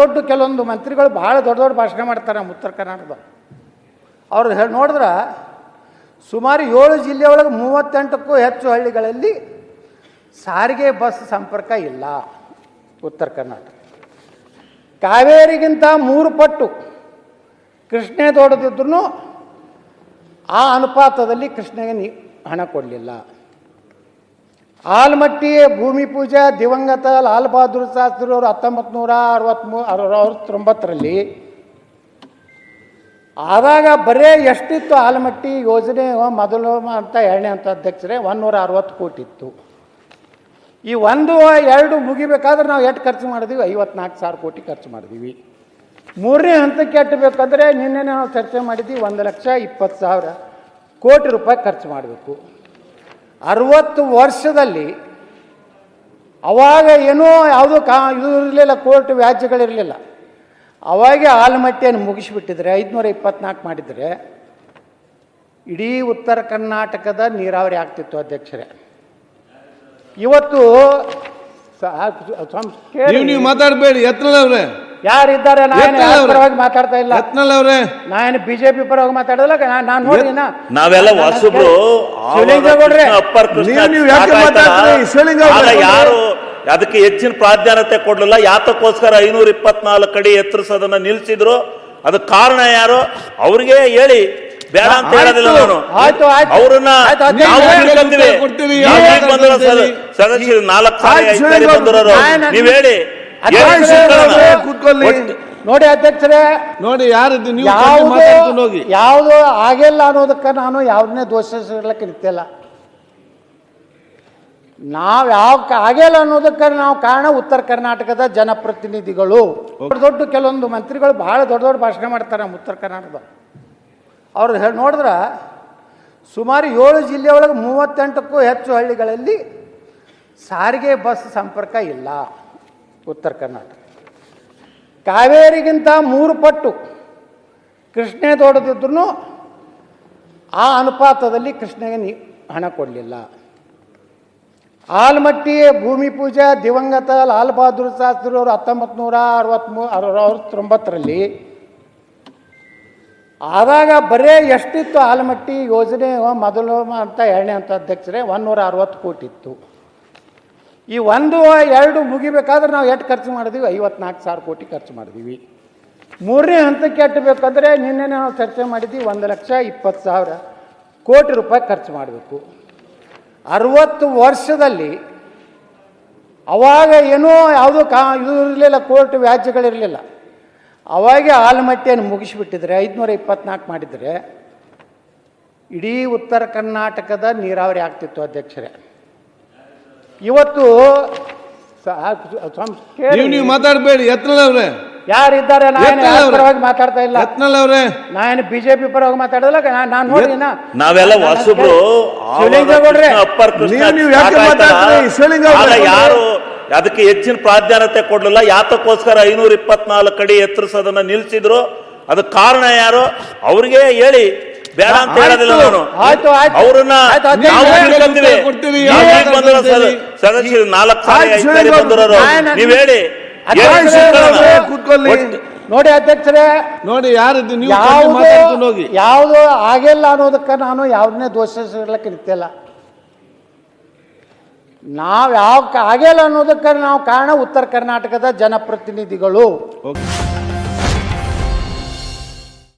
ದೊಡ್ಡ ಕೆಲವೊಂದು ಮಂತ್ರಿಗಳು ಭಾಳ ದೊಡ್ಡ ದೊಡ್ಡ ಭಾಷಣ ಮಾಡ್ತಾರೆ ನಮ್ಮ ಉತ್ತರ ಕರ್ನಾಟಕದ. ಅವ್ರು ನೋಡಿದ್ರೆ ಸುಮಾರು 7 ಜಿಲ್ಲೆ ಒಳಗೆ 38ಕ್ಕೂ ಹೆಚ್ಚು ಹಳ್ಳಿಗಳಲ್ಲಿ ಸಾರಿಗೆ ಬಸ್ ಸಂಪರ್ಕ ಇಲ್ಲ ಉತ್ತರ ಕರ್ನಾಟಕ. ಕಾವೇರಿಗಿಂತ 3 ಪಟ್ಟು ಕೃಷ್ಣೆ ದೊಡ್ಡದಿದ್ರು ಆ ಅನುಪಾತದಲ್ಲಿ ಕೃಷ್ಣೆಗೆ ಹಣ ಕೊಡಲಿಲ್ಲ. ಆಲಮಟ್ಟಿ ಭೂಮಿ ಪೂಜೆ ದಿವಂಗತ ಲಾಲ್ ಬಹದ್ದೂರ್ ಶಾಸ್ತ್ರಿ ಅವರು 1969ರಲ್ಲಿ ಆದಾಗ ಬರೇ ಎಷ್ಟಿತ್ತು ಆಲಮಟ್ಟಿ ಯೋಜನೆ ಮೊದಲು ಅಂತ 2ನೇ ಹಂತ ಅಧ್ಯಕ್ಷರೇ 160 ಕೋಟಿ ಇತ್ತು. ಈ 1-2 ಮುಗಿಬೇಕಾದ್ರೆ ನಾವು ಎಷ್ಟು ಖರ್ಚು ಮಾಡಿದ್ವಿ? 54,000 ಕೋಟಿ ಖರ್ಚು ಮಾಡಿದ್ವಿ. 3ನೇ ಹಂತಕ್ಕೆ ಎಟ್ಟಬೇಕಂದ್ರೆ ನಿನ್ನೆ ನಾವು ಚರ್ಚೆ ಮಾಡಿದ್ವಿ 1,20,000 ಕೋಟಿ ರೂಪಾಯಿ ಖರ್ಚು ಮಾಡಬೇಕು. 60 ವರ್ಷದಲ್ಲಿ ಅವಾಗ ಏನೋ ಯಾವುದೋ ಇದು ಇರಲಿಲ್ಲ, ಕೋರ್ಟ್ ವ್ಯಾಜ್ಯಗಳಿರಲಿಲ್ಲ. ಅವಾಗೆ ಆಲಮಟ್ಟಿಯನ್ನು ಮುಗಿಸಿಬಿಟ್ಟಿದ್ರೆ 524 ಮಾಡಿದರೆ ಇಡೀ ಉತ್ತರ ಕರ್ನಾಟಕದ ನೀರಾವರಿ ಆಗ್ತಿತ್ತು ಅಧ್ಯಕ್ಷರೇ. ಇವತ್ತು ನೀವು ಮಾತಾಡಬೇಡಿ, ಯತ್ನಾಳ್ ಯಾರಿದ್ದಾರೆ? ಪರವಾಗಿ ಮಾತಾಡ್ತಾ ಇಲ್ಲ. ನಾನು ಬಿಜೆಪಿ ಪರವಾಗಿ ಮಾತಾಡೋದಿಲ್ಲ. ನಾನು ನೋಡಿ ನಾವೆಲ್ಲ ಹೊಸಬ್ರು, ಯಾರು ಅದಕ್ಕೆ ಹೆಚ್ಚಿನ ಪ್ರಾಧಾನ್ಯತೆ ಕೊಡ್ಲಿಲ್ಲ. ಯಾತಕ್ಕೋಸ್ಕರ 524 ಅಡಿ ಎತ್ತರಿಸೋದನ್ನ ನಿಲ್ಸಿದ್ರು? ಅದಕ್ಕೆ ಕಾರಣ ಯಾರು? ಅವ್ರಿಗೆ ಹೇಳಿ, ಬೇಡ ಅಂತ ಹೇಳೋದಿಲ್ಲ ನಾನು. ಅವ್ರನ್ನ ಸದಸ್ಯರು 4,000 ಬಂದಿರೋರು, ನೀವ್ ಹೇಳಿ. ನೋಡಿ ಅಧ್ಯಕ್ಷರೇ, ನೋಡಿ ಯಾರದ್ದು ಯಾವುದು ಆಗಿಲ್ಲ ಅನ್ನೋದಕ್ಕೆ ನಾನು ಯಾವ್ದನ್ನೇ ದೋಷಿಸಲಿಕ್ಕೆ ನಿಂತಿಲ್ಲ. ನಾವು ಆಗಿಲ್ಲ ಅನ್ನೋದಕ್ಕೆ ನಾವು ಕಾರಣ ಉತ್ತರ ಕರ್ನಾಟಕದ ಜನಪ್ರತಿನಿಧಿಗಳು. ದೊಡ್ಡ ಕೆಲವೊಂದು ಮಂತ್ರಿಗಳು ಭಾಳ ದೊಡ್ಡ ದೊಡ್ಡ ಭಾಷಣ ಮಾಡ್ತಾರೆ ನಮ್ಮ ಉತ್ತರ ಕರ್ನಾಟಕದ. ಅವ್ರು ನೋಡಿದ್ರೆ ಸುಮಾರು 7 ಜಿಲ್ಲೆ ಒಳಗೆ 38ಕ್ಕೂ ಹೆಚ್ಚು ಹಳ್ಳಿಗಳಲ್ಲಿ ಸಾರಿಗೆ ಬಸ್ ಸಂಪರ್ಕ ಇಲ್ಲ ಉತ್ತರ ಕರ್ನಾಟಕ. ಕಾವೇರಿಗಿಂತ 3 ಪಟ್ಟು ಕೃಷ್ಣೆ ದೊಡ್ಡದಿದ್ರು ಆ ಅನುಪಾತದಲ್ಲಿ ಕೃಷ್ಣೆಗೆ ಹಣ ಕೊಡಲಿಲ್ಲ. ಆಲಮಟ್ಟಿ ಭೂಮಿ ಪೂಜೆ ದಿವಂಗತ ಲಾಲ್ ಬಹದ್ದೂರ್ ಶಾಸ್ತ್ರಿ ಅವರು 1969ರಲ್ಲಿ ಆದಾಗ ಬರೇ ಎಷ್ಟಿತ್ತು ಆಲಮಟ್ಟಿ ಯೋಜನೆ ಮೊದಲು ಅಂತ 2ನೇ ಹಂತ ಅಧ್ಯಕ್ಷರೇ 160 ಕೋಟಿ ಇತ್ತು. ಈ 1-2 ಮುಗಿಬೇಕಾದ್ರೆ ನಾವು ಎಷ್ಟು ಖರ್ಚು ಮಾಡಿದ್ವಿ? 54,000 ಕೋಟಿ ಖರ್ಚು ಮಾಡಿದ್ವಿ. 3ನೇ ಹಂತಕ್ಕೆ ಎಟ್ಟಬೇಕಂದ್ರೆ ನಿನ್ನೆ ನಾವು ಚರ್ಚೆ ಮಾಡಿದ್ವಿ 1,20,000 ಕೋಟಿ ರೂಪಾಯಿ ಖರ್ಚು ಮಾಡಬೇಕು. 60 ವರ್ಷದಲ್ಲಿ ಅವಾಗ ಏನೋ ಯಾವುದೋ ಇದು ಇರಲಿಲ್ಲ, ಕೋರ್ಟ್ ವ್ಯಾಜ್ಯಗಳಿರಲಿಲ್ಲ. ಅವಾಗೆ ಆಲಮಟ್ಟಿಯನ್ನು ಮುಗಿಸಿಬಿಟ್ಟಿದ್ರೆ 524 ಮಾಡಿದರೆ ಇಡೀ ಉತ್ತರ ಕರ್ನಾಟಕದ ನೀರಾವರಿ ಆಗ್ತಿತ್ತು ಅಧ್ಯಕ್ಷರೇ. ಇವತ್ತು ನೀವು ಮಾತಾಡಬೇಡಿ, ಯತ್ನಾಳ್ ಯಾರಿದ್ದಾರೆ? ನಾನು ಪರವಾಗಿ ಮಾತಾಡ್ತಾ ಇಲ್ಲ. ನಾನು ಬಿಜೆಪಿ ಪರವಾಗಿ ಮಾತಾಡೋದಿಲ್ಲ. ನಾನು ನೋಡಿ ನಾವೆಲ್ಲ ಹೊಸಬ್ರು, ಯಾರು ಅದಕ್ಕೆ ಹೆಚ್ಚಿನ ಪ್ರಾಧಾನ್ಯತೆ ಕೊಡ್ಲಿಲ್ಲ. ಯಾತಕ್ಕೋಸ್ಕರ 524 ಅಡಿ ಎತ್ತರಿಸೋದನ್ನ ನಿಲ್ಸಿದ್ರು? ಅದಕ್ಕೆ ಕಾರಣ ಯಾರು? ಅವ್ರಿಗೆ ಹೇಳಿ, ಬೇಡ ಅಂತ ಹೇಳೋದಿಲ್ಲ ನಾನು. ಅವ್ರನ್ನ ಸದಸ್ಯರು 4,000 ಬಂದಿರೋರು, ನೀವ್ ಹೇಳಿ. ನೋಡಿ ಅಧ್ಯಕ್ಷರೇ, ನೋಡಿ ಯಾರದ್ದು ಯಾವುದು ಆಗಿಲ್ಲ ಅನ್ನೋದಕ್ಕೆ ನಾನು ಯಾವ್ದನ್ನೇ ದೋಷಿಸಲಿಕ್ಕೆ ನಿಂತಿಲ್ಲ. ನಾವು ಆಗಿಲ್ಲ ಅನ್ನೋದಕ್ಕೆ ನಾವು ಕಾರಣ ಉತ್ತರ ಕರ್ನಾಟಕದ ಜನಪ್ರತಿನಿಧಿಗಳು.